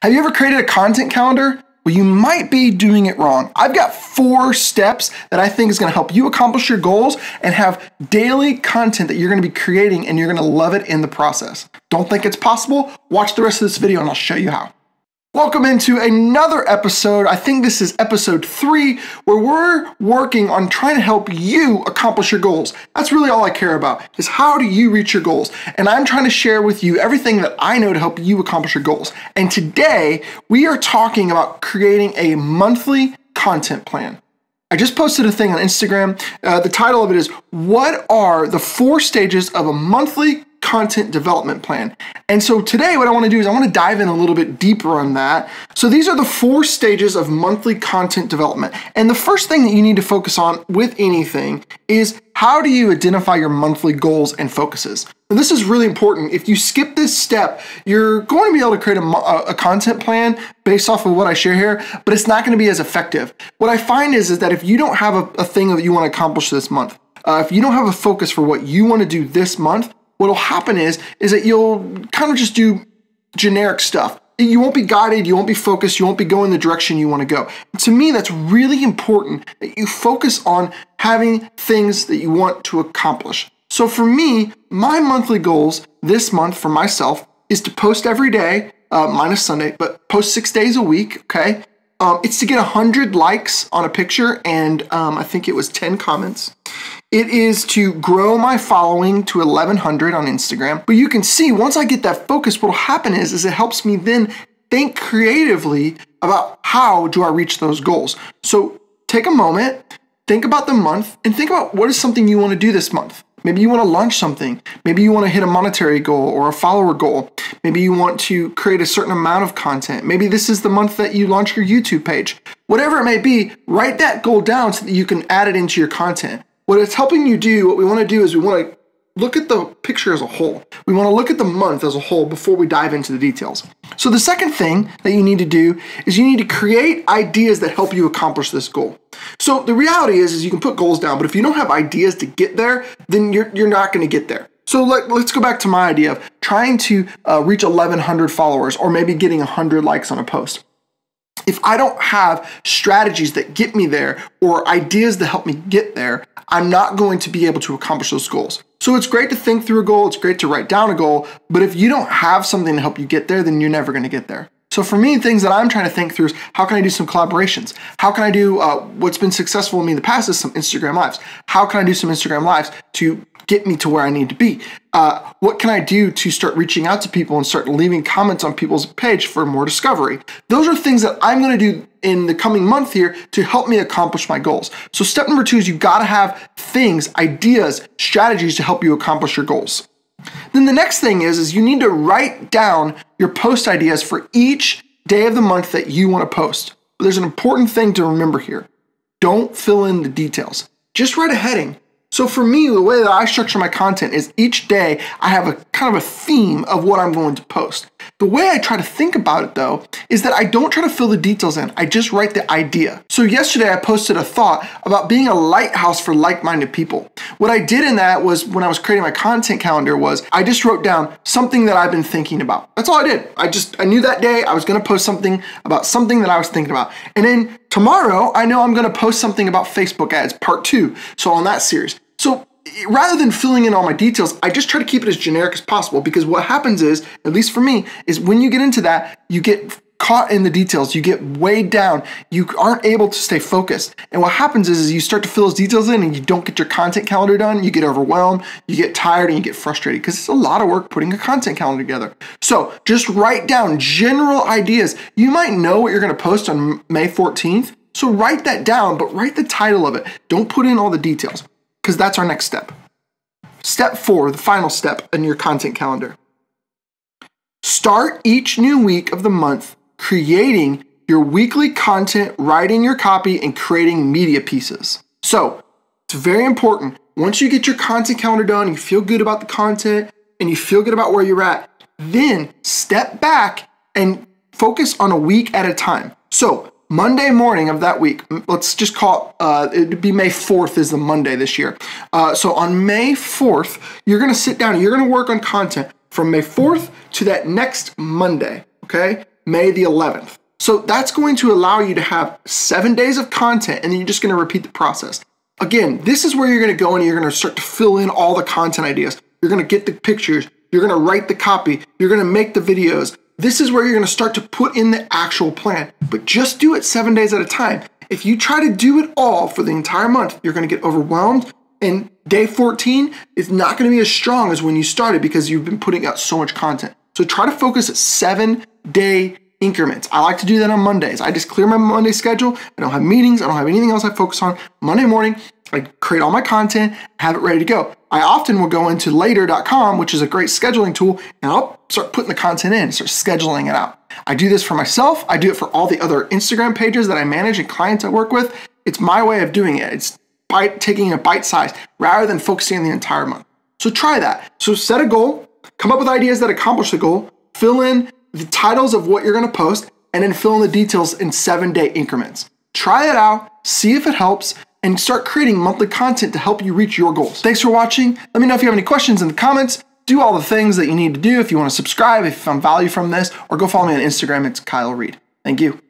Have you ever created a content calendar? Well, you might be doing it wrong. I've got 4 steps that I think is gonna help you accomplish your goals and have daily content that you're gonna be creating, and you're gonna love it in the process. Don't think it's possible? Watch the rest of this video and I'll show you how. Welcome into another episode. I think this is episode 3, where we're working on trying to help you accomplish your goals. That's really all I care about, is how do you reach your goals? And I'm trying to share with you everything that I know to help you accomplish your goals. And today, we are talking about creating a monthly content plan. I just posted a thing on Instagram. The title of it is, what are the 4 stages of a monthly content development plan? And so today what I want to do is I want to dive in a little bit deeper on that. So these are the 4 stages of monthly content development. And the first thing that you need to focus on with anything is, how do you identify your monthly goals and focuses? And this is really important. If you skip this step, you're going to be able to create a content plan based off of what I share here, but it's not going to be as effective. What I find is that if you don't have a thing that you want to accomplish this month, if you don't have a focus for what you want to do this month, what'll happen is that you'll kind of just do generic stuff. You won't be guided, you won't be focused, you won't be going the direction you want to go. To me, that's really important, that you focus on having things that you want to accomplish. So for me, my monthly goals this month for myself is to post every day, minus Sunday, but post 6 days a week, okay? It's to get 100 likes on a picture and I think it was 10 comments. It is to grow my following to 1,100 on Instagram. But you can see, once I get that focus, what'll happen is it helps me then think creatively about how do I reach those goals. So take a moment, think about the month, and think about what is something you want to do this month. Maybe you want to launch something. Maybe you want to hit a monetary goal or a follower goal. Maybe you want to create a certain amount of content. Maybe this is the month that you launch your YouTube page. Whatever it may be, write that goal down so that you can add it into your content. What it's helping you do, what we want to do is we want to look at the picture as a whole. We want to look at the month as a whole before we dive into the details. So the second thing that you need to do is you need to create ideas that help you accomplish this goal. So the reality is you can put goals down, but if you don't have ideas to get there, then you're not going to get there. So let's go back to my idea of trying to reach 1,100 followers, or maybe getting 100 likes on a post. If I don't have strategies that get me there or ideas that help me get there, I'm not going to be able to accomplish those goals. So it's great to think through a goal, it's great to write down a goal, but if you don't have something to help you get there, then you're never going to get there. So for me, things that I'm trying to think through is, how can I do some collaborations? How can I do what's been successful in me in the past is some Instagram Lives. How can I do some Instagram Lives to get me to where I need to be? What can I do to start reaching out to people and start leaving comments on people's page for more discovery? Those are things that I'm going to do in the coming month here to help me accomplish my goals. So step number 2 is you got to have things, ideas, strategies to help you accomplish your goals. Then the next thing is you need to write down your post ideas for each day of the month that you want to post. But there's an important thing to remember here. Don't fill in the details. Just write a heading. So for me, the way that I structure my content is each day I have a kind of a theme of what I'm going to post. The way I try to think about it though, is that I don't try to fill the details in. I just write the idea. So yesterday I posted a thought about being a lighthouse for like-minded people. What I did in that was, when I was creating my content calendar, was I just wrote down something that I've been thinking about. That's all I did. I knew that day I was going to post something about something that I was thinking about. And then tomorrow I know I'm going to post something about Facebook ads, part 2. So on that series. So rather than filling in all my details, I just try to keep it as generic as possible, because what happens is, at least for me, is when you get into that, you get caught in the details, you get weighed down, you aren't able to stay focused. And what happens is you start to fill those details in and you don't get your content calendar done, you get overwhelmed, you get tired, and you get frustrated, because it's a lot of work putting a content calendar together. So just write down general ideas. You might know what you're going to post on May 14th, so write that down, but write the title of it. Don't put in all the details, because that's our next step. Step 4, the final step in your content calendar. Start each new week of the month creating your weekly content, writing your copy, and creating media pieces. So it's very important. Once you get your content calendar done, you feel good about the content, and you feel good about where you're at, then step back and focus on a week at a time. So Monday morning of that week, let's just call it, it'd be May 4th is the Monday this year. So on May 4th, you're gonna sit down and you're gonna work on content from May 4th to that next Monday, okay? May the 11th. So that's going to allow you to have 7 days of content, and then you're just going to repeat the process. Again, this is where you're going to go and you're going to start to fill in all the content ideas. You're going to get the pictures. You're going to write the copy. You're going to make the videos. This is where you're going to start to put in the actual plan, but just do it 7 days at a time. If you try to do it all for the entire month, you're going to get overwhelmed, and day 14 is not going to be as strong as when you started because you've been putting out so much content. So try to focus at 7-day increments. I like to do that on Mondays. I just clear my Monday schedule. I don't have meetings. I don't have anything else I focus on. Monday morning, I create all my content, have it ready to go. I often will go into later.com, which is a great scheduling tool, and I'll start putting the content in, start scheduling it out. I do this for myself. I do it for all the other Instagram pages that I manage and clients I work with. It's my way of doing it. It's by taking a bite size rather than focusing on the entire month. So try that. So set a goal, come up with ideas that accomplish the goal, fill in the titles of what you're going to post, and then fill in the details in 7-day increments. Try it out, see if it helps, and start creating monthly content to help you reach your goals. Thanks for watching. Let me know if you have any questions in the comments. Do all the things that you need to do if you want to subscribe, if you found value from this, or go follow me on Instagram. It's Kyle Reed. Thank you.